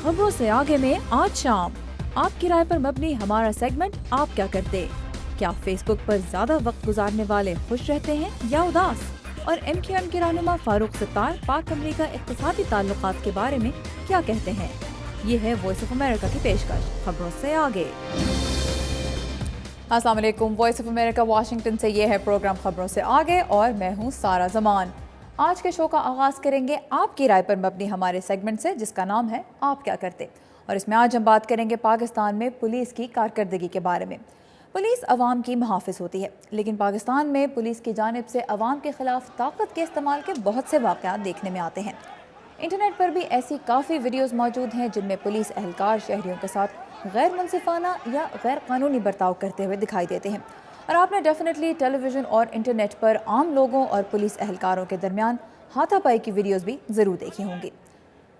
खबरों से आगे में आज शाम आपकी राय पर मबनी हमारा सेगमेंट आप क्या करते। क्या फेसबुक पर ज्यादा वक्त गुजारने वाले खुश रहते हैं या उदास? और MQM के रहनुमा फारूक सत्तार पाक अमरीका इक़्तिसादी ताल्लुकात के बारे में क्या कहते हैं? ये है वॉइस ऑफ अमेरिका की पेशकश खबरों से आगे। अस्सलाम वालेकुम, वॉइस ऑफ अमेरिका वाशिंगटन से ये है प्रोग्राम खबरों से आगे और मैं हूँ सारा जमान। आज के शो का आगाज़ करेंगे आपकी राय पर मबनी हमारे सेगमेंट से, जिसका नाम है आप क्या करते। और इसमें आज हम बात करेंगे पाकिस्तान में पुलिस की कारकर्दगी के बारे में। पुलिस अवाम की मुहाफ़िज़ होती है, लेकिन पाकिस्तान में पुलिस की जानिब से अवाम के ख़िलाफ़ ताकत के इस्तेमाल के बहुत से वाक़यात देखने में आते हैं। इंटरनेट पर भी ऐसी काफ़ी वीडियोज़ मौजूद हैं जिनमें पुलिस एहलकार शहरियों के साथ गैर मुनसिफाना या गैर कानूनी बर्ताव करते हुए दिखाई देते हैं। और आपने डेफिनेटली टेलीविज़न और इंटरनेट पर आम लोगों और पुलिस एहलकारों के दरमियान हाथापाई की वीडियोज़ भी ज़रूर देखी होंगी।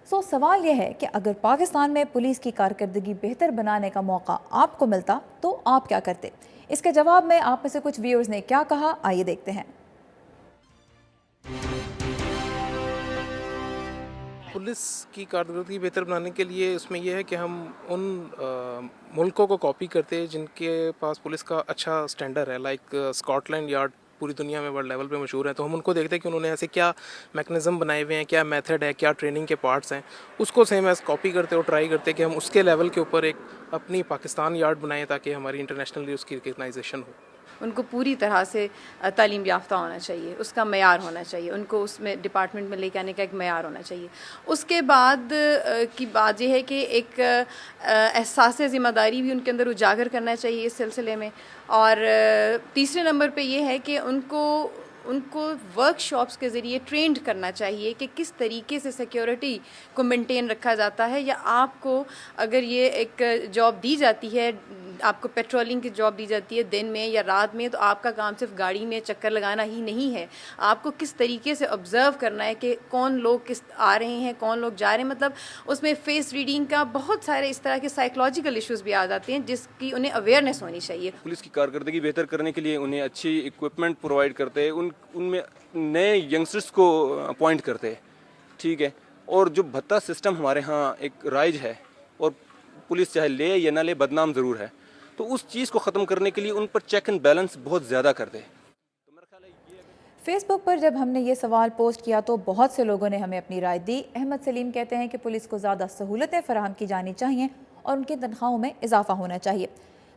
सवाल यह है कि अगर पाकिस्तान में पुलिस की कारकर्दगी बेहतर बनाने का मौका आपको मिलता तो आप क्या करते? इसके जवाब में आप में से कुछ व्यूअर्स ने क्या कहा, आइए देखते हैं। पुलिस की कारकर्दगी बेहतर बनाने के लिए उसमें यह है कि हम उन मुल्कों को कॉपी करते हैं जिनके पास पुलिस का अच्छा स्टैंडर्ड है। लाइक स्कॉटलैंड यार्ड पूरी दुनिया में वर्ल्ड लेवल पे मशहूर है, तो हम उनको देखते हैं कि उन्होंने ऐसे क्या मैकेनिज़्म बनाए हुए हैं, क्या मेथड है, क्या ट्रेनिंग के पार्ट्स हैं। उसको सेम एज कॉपी करते और ट्राई करते कि हम उसके लेवल के ऊपर एक अपनी पाकिस्तान यार्ड बनाएं ताकि हमारी इंटरनेशनली उसकी रिकग्नाइजेशन हो। उनको पूरी तरह से तालीम याफ्ता होना चाहिए, उसका मयार होना चाहिए, उनको उसमें डिपार्टमेंट में लेके आने का एक मयार होना चाहिए। उसके बाद की बात यह है कि एक एहसास ज़िम्मेदारी भी उनके अंदर उजागर करना चाहिए इस सिलसिले में। और तीसरे नंबर पे ये है कि उनको वर्कशॉप्स के ज़रिए ट्रेंड करना चाहिए कि किस तरीके से सिक्योरिटी को मेंटेन रखा जाता है। या आपको अगर ये एक जॉब दी जाती है, आपको पेट्रोलिंग की जॉब दी जाती है दिन में या रात में, तो आपका काम सिर्फ गाड़ी में चक्कर लगाना ही नहीं है। आपको किस तरीके से ऑब्ज़र्व करना है कि कौन लोग किस आ रहे हैं, कौन लोग जा रहे हैं। मतलब उसमें फेस रीडिंग का बहुत सारे इस तरह के साइकोलॉजिकल इश्यूज़ भी आ जाते हैं जिसकी उन्हें अवेयरनेस होनी चाहिए। पुलिस की कारकर्दगी बेहतर करने के लिए उन्हें अच्छी इक्विपमेंट प्रोवाइड करते हैं, उनमें नए यंगस्टर्स को अपॉइंट करते हैं, ठीक है। और जो भत्ता सिस्टम हमारे यहाँ एक राइज है और पुलिस चाहे ले या ना ले बदनाम ज़रूर है, तो उस चीज़ को ख़त्म करने के लिए उन पर चेक एंड बैलेंस बहुत ज़्यादा करते हैं। फेसबुक पर जब हमने ये सवाल पोस्ट किया तो बहुत से लोगों ने हमें अपनी राय दी। अहमद सलीम कहते हैं कि पुलिस को ज़्यादा सहूलतें फराहम की जानी चाहिए और उनकी तनख्वाहों में इजाफा होना चाहिए।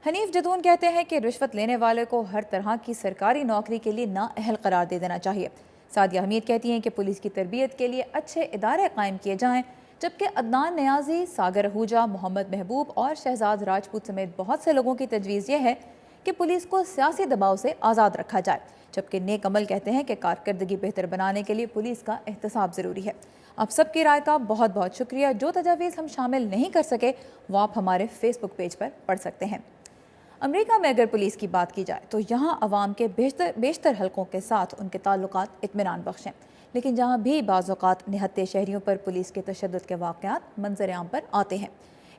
हनीफ जदून कहते हैं कि रिश्वत लेने वाले को हर तरह की सरकारी नौकरी के लिए नाअहल करार दे देना चाहिए। सादिया हमीद कहती हैं कि पुलिस की तरबियत के लिए अच्छे इदारे कायम किए जाएँ, जबकि अदनान नियाजी, सागर आहूजा, मोहम्मद महबूब और शहजाद राजपूत समेत बहुत से लोगों की तजवीज़ यह है कि पुलिस को सियासी दबाव से आज़ाद रखा जाए। जबकि नेक अमल कहते हैं कि कारकर्दगी बेहतर बनाने के लिए पुलिस का एहतसाब ज़रूरी है। आप सबकी राय का बहुत बहुत शुक्रिया। जो तजावीज़ हम शामिल नहीं कर सके वो आप हमारे फेसबुक पेज पर पढ़ सकते हैं। अमेरिका में अगर पुलिस की बात की जाए तो यहाँ अवाम के बेशतर हलकों के साथ उनके ताल्लुकात इत्मीनान बख्श हैं, लेकिन जहाँ भी बाज़ औक़ात निहत्ते शहरियों पर पुलिस के तशद्दुद के वाक़यात मंजर आम पर आते हैं।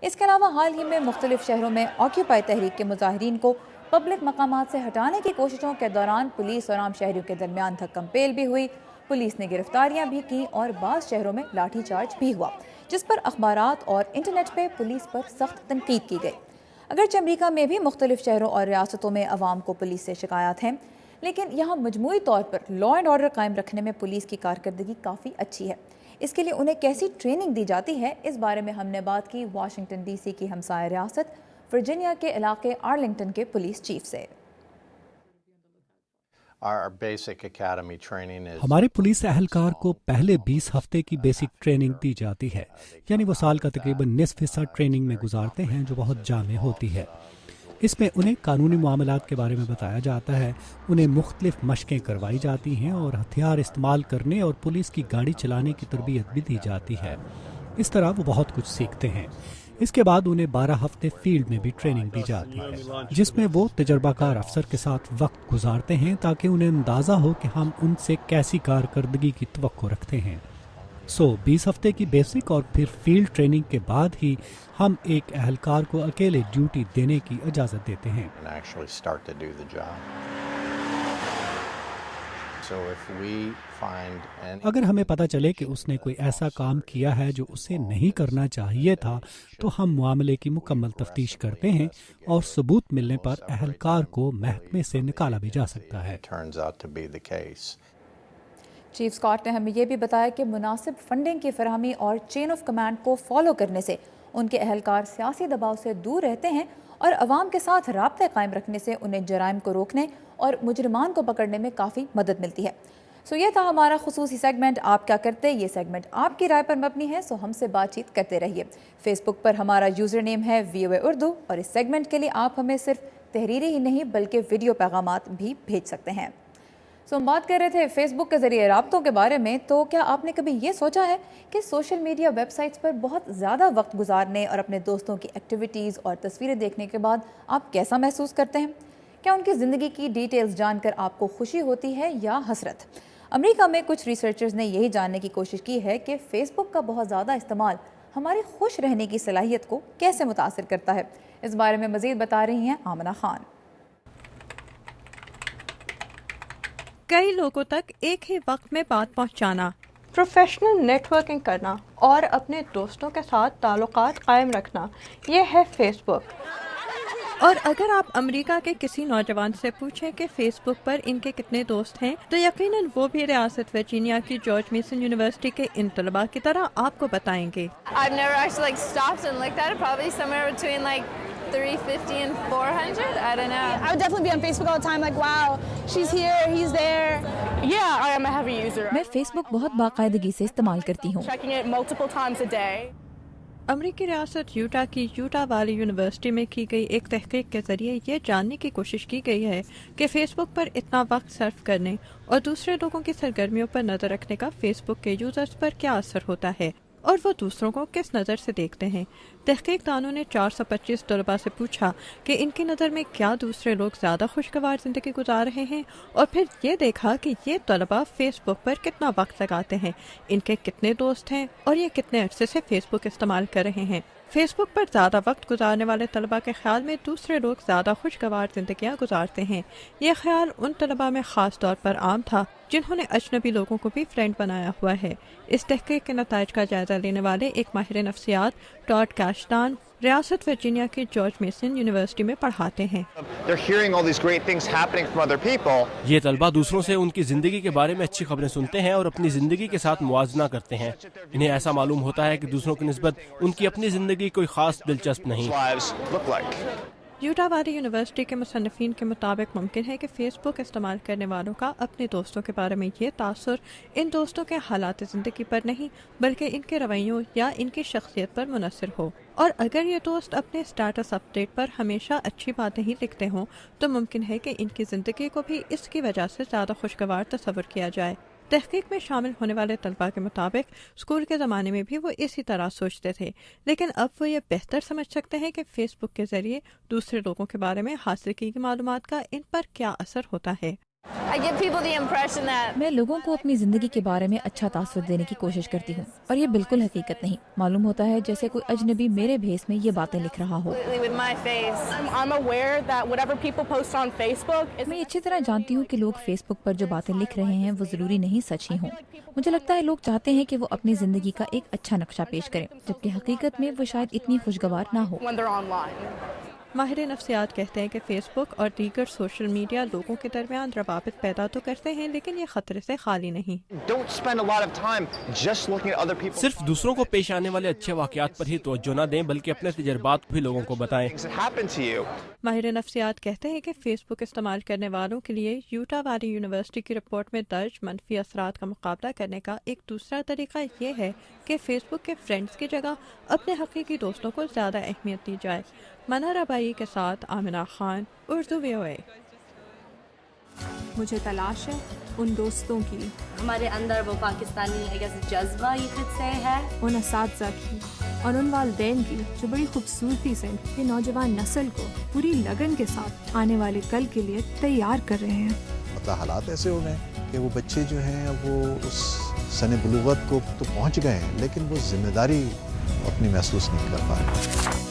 इसके अलावा हाल ही में मुख्तलिफ शहरों में ऑक्यूपाई तहरीक के मुजाहिरीन को पब्लिक मकामात से हटाने की कोशिशों के दौरान पुलिस और आम शहरियों के दरमियान धक्कम-पेल भी हुई। पुलिस ने गिरफ्तारियाँ भी की और बाज़ शहरों में लाठी चार्ज भी हुआ, जिस पर अखबारात और इंटरनेट पर पुलिस पर सख्त तनकीद की गई। अगरचे अमरीका में भी मुख्तलिफ शहरों और रियासतों में अवाम को पुलिस से शिकायत हैं, लेकिन यहाँ मजमूई तौर पर लॉ एंड ऑर्डर कायम रखने में पुलिस की कारकर्दगी काफ़ी अच्छी है। इसके लिए उन्हें कैसी ट्रेनिंग दी जाती है, इस बारे में हमने बात की वाशिंगटन DC की हमसाया रियासत वर्जीनिया के इलाके आर्लिंगटन के पुलिस चीफ से। हमारे पुलिस एहलकार को पहले 20 हफ्ते की बेसिक ट्रेनिंग दी जाती है, यानी वो साल का तकरीबन निस्फ हिस्सा ट्रेनिंग में गुजारते हैं जो बहुत जामे होती है। इसमें उन्हें कानूनी मामलात के बारे में बताया जाता है, उन्हें मुख्तलिफ मशकें करवाई जाती हैं और हथियार इस्तेमाल करने और पुलिस की गाड़ी चलाने की तरबियत भी दी जाती है। इस तरह वो बहुत कुछ सीखते हैं। इसके बाद उन्हें 12 हफ्ते फील्ड में भी ट्रेनिंग दी जाती है, जिसमें वो तजर्बाकार अफसर के साथ वक्त गुजारते हैं ताकि उन्हें अंदाज़ा हो कि हम उनसे कैसी कारकर्दगी की तवक्को रखते हैं। 20 हफ्ते की बेसिक और फिर फील्ड ट्रेनिंग के बाद ही हम एक एहलकार को अकेले ड्यूटी देने की इजाज़त देते हैं। So if we find any اگر ہمیں پتہ چلے کہ اس نے کوئی ایسا کام کیا ہے جو اسے نہیں کرنا چاہیے تھا تو ہم معاملے کی مکمل تفتیش کرتے ہیں اور ثبوت ملنے پر اہلکار کو محکمے سے نکالا بھی جا سکتا ہے. turns out to be the case. Chief Scott نے ہمیں یہ بھی بتایا کہ مناسب فنڈنگ کی فراہمی اور چین آف کمانڈ کو فالو کرنے سے ان کے اہلکار سیاسی دباؤ سے دور رہتے ہیں اور عوام کے ساتھ رابطے قائم رکھنے سے انہیں جرائم کو روکنے اور مجرمان کو پکڑنے میں کافی مدد ملتی ہے. یہ تھا ہمارا خصوصی سیگمنٹ آپ کیا کرتے. یہ سیگمنٹ آپ کی رائے پر مبنی ہے، ہم سے بات چیت کرتے رہیے. فیس بک پر ہمارا یوزر نیم ہے VOA اردو اور اس سیگمنٹ کے لیے آپ ہمیں صرف تحریری ہی نہیں بلکہ ویڈیو پیغامات بھی بھیج سکتے ہیں. ہم بات کر رہے تھے فیس بک کے ذریعے رابطوں کے بارے میں. تو کیا آپ نے کبھی یہ سوچا ہے کہ سوشل میڈیا ویب سائٹس پر بہت زیادہ وقت گزارنے اور اپنے دوستوں کی ایکٹیویٹیز اور تصویریں دیکھنے کے بعد آپ کیسا محسوس کرتے ہیں؟ کیا ان کی زندگی کی ڈیٹیلز جان کر آپ کو خوشی ہوتی ہے یا حسرت؟ امریکہ میں کچھ ریسرچرز نے یہی جاننے کی کوشش کی ہے کہ فیس بک کا بہت زیادہ استعمال ہماری خوش رہنے کی صلاحیت کو کیسے متاثر کرتا ہے. اس بارے میں مزید بتا رہی ہیں آمنہ خان. کئی لوگوں تک ایک ہی وقت میں بات پہنچانا، پروفیشنل نیٹ ورکنگ کرنا اور اپنے دوستوں کے ساتھ تعلقات قائم رکھنا، یہ ہے فیس بک. اور اگر آپ امریکہ کے کسی نوجوان سے پوچھیں کہ فیس بک پر ان کے کتنے دوست ہیں تو یقیناً وہ بھی ریاست ورجینیا کی جارج میسن یونیورسٹی کے ان طلباء کی طرح آپ کو بتائیں گے. I've never actually stopped and looked at it. Probably somewhere between 350 and 400. I don't know. I would definitely be on Facebook all the time, like, wow, she's here, he's there. Yeah, I am a heavy user. میں face بک بہت باقاعدگی سے استعمال کرتی ہوں. Checking it multiple times a day. امریکی ریاست یوٹا کی یوٹا والی یونیورسٹی میں کی گئی ایک تحقیق کے ذریعے یہ جاننے کی کوشش کی گئی ہے کہ فیس بک پر اتنا وقت صرف کرنے اور دوسرے لوگوں کی سرگرمیوں پر نظر رکھنے کا فیس بک کے یوزرز پر کیا اثر ہوتا ہے اور وہ دوسروں کو کس نظر سے دیکھتے ہیں. تحقیق دانوں نے 425 طلباء سے پوچھا کہ ان کی نظر میں کیا دوسرے لوگ زیادہ خوشگوار زندگی گزار رہے ہیں اور پھر یہ دیکھا کہ یہ طلباء فیس بک پر کتنا وقت لگاتے ہیں، ان کے کتنے دوست ہیں اور یہ کتنے عرصے سے فیس بک استعمال کر رہے ہیں. فیس بک پر زیادہ وقت گزارنے والے طلباء کے خیال میں دوسرے لوگ زیادہ خوشگوار زندگیاں گزارتے ہیں. یہ خیال ان طلباء میں خاص طور پر عام تھا جنہوں نے اجنبی لوگوں کو بھی فرینڈ بنایا ہوا ہے. اس تحقیق کے نتائج کا جائزہ لینے والے ایک ماہر نفسیات ٹاڈ کاشتان ریاست ورجینیا کی جارج میسن یونیورسٹی میں پڑھاتے ہیں. یہ طلباء دوسروں سے ان کی زندگی کے بارے میں اچھی خبریں سنتے ہیں اور اپنی زندگی کے ساتھ موازنہ کرتے ہیں. انہیں ایسا معلوم ہوتا ہے کہ دوسروں کی نسبت ان کی اپنی زندگی کوئی خاص دلچسپ نہیں. یوٹا والی یونیورسٹی کے مصنفین کے مطابق ممکن ہے کہ فیس بک استعمال کرنے والوں کا اپنے دوستوں کے بارے میں یہ تاثر ان دوستوں کے حالات زندگی پر نہیں بلکہ ان کے رویوں یا ان کی شخصیت پر منحصر ہو. اور اگر یہ دوست اپنے اسٹیٹس اپ ڈیٹ پر ہمیشہ اچھی باتیں ہی لکھتے ہوں تو ممکن ہے کہ ان کی زندگی کو بھی اس کی وجہ سے زیادہ خوشگوار تصور کیا جائے. تحقیق میں شامل ہونے والے طلباء کے مطابق اسکول کے زمانے میں بھی وہ اسی طرح سوچتے تھے، لیکن اب وہ یہ بہتر سمجھ سکتے ہیں کہ فیس بک کے ذریعے دوسرے لوگوں کے بارے میں حاصل کی گئی معلومات کا ان پر کیا اثر ہوتا ہے. میں لوگوں کو اپنی زندگی کے بارے میں اچھا تاثر دینے کی کوشش کرتی ہوں اور یہ بالکل حقیقت نہیں. معلوم ہوتا ہے جیسے کوئی اجنبی میرے بھیس میں یہ باتیں لکھ رہا ہو. میں اچھی طرح جانتی ہوں کہ لوگ فیس بک پر جو باتیں لکھ رہے ہیں وہ ضروری نہیں سچ ہی ہوں. مجھے لگتا ہے لوگ چاہتے ہیں کہ وہ اپنی زندگی کا ایک اچھا نقشہ پیش کریں جبکہ حقیقت میں وہ شاید اتنی خوشگوار نہ ہو. ماہر نفسیات کہتے ہیں کہ فیس بک اور دیگر سوشل میڈیا لوگوں کے درمیان روابط پیدا تو کرتے ہیں لیکن یہ خطرے سے خالی نہیں. صرف دوسروں کو پیش آنے والے اچھے واقعات پر ہی توجہ نہ دیں بلکہ اپنے تجربات کو بھی لوگوں کو بتائیں. ماہر نفسیات کہتے ہیں کہ فیس بک استعمال کرنے والوں کے لیے یوٹا والی یونیورسٹی کی رپورٹ میں درج منفی اثرات کا مقابلہ کرنے کا ایک دوسرا طریقہ یہ ہے کہ فیس بک کے فرینڈز کی جگہ اپنے حقیقی دوستوں کو زیادہ اہمیت دی جائے. منار آبائی کے ساتھ آمنہ خان، اردو VOA. مجھے تلاش ہے ان دوستوں کی، ہمارے اندر وہ پاکستانی جذبہ یہ خود سے ہے، ان اساتذہ کی اور ان والدین کی جو بڑی خوبصورتی سے یہ نوجوان نسل کو پوری لگن کے ساتھ آنے والے کل کے لیے تیار کر رہے ہیں. مطلب حالات ایسے ہو گئے کہ وہ بچے جو ہیں وہ اس سن بلوغت کو تو پہنچ گئے ہیں لیکن وہ ذمہ داری اپنی محسوس نہیں کر پا رہے.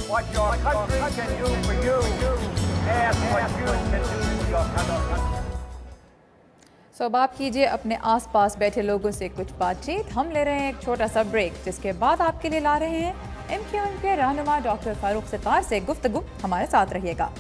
What your country can do for you, ask what you can do. सो अब आप कीजिए अपने आसपास बैठे लोगों से कुछ बातचीत। हम ले रहे हैं एक छोटा सा ब्रेक, जिसके बाद आपके लिए ला रहे हैं MQM के रहनुमा डॉक्टर फारूक सितार से गुफ्तगू। हमारे साथ रहिएगा।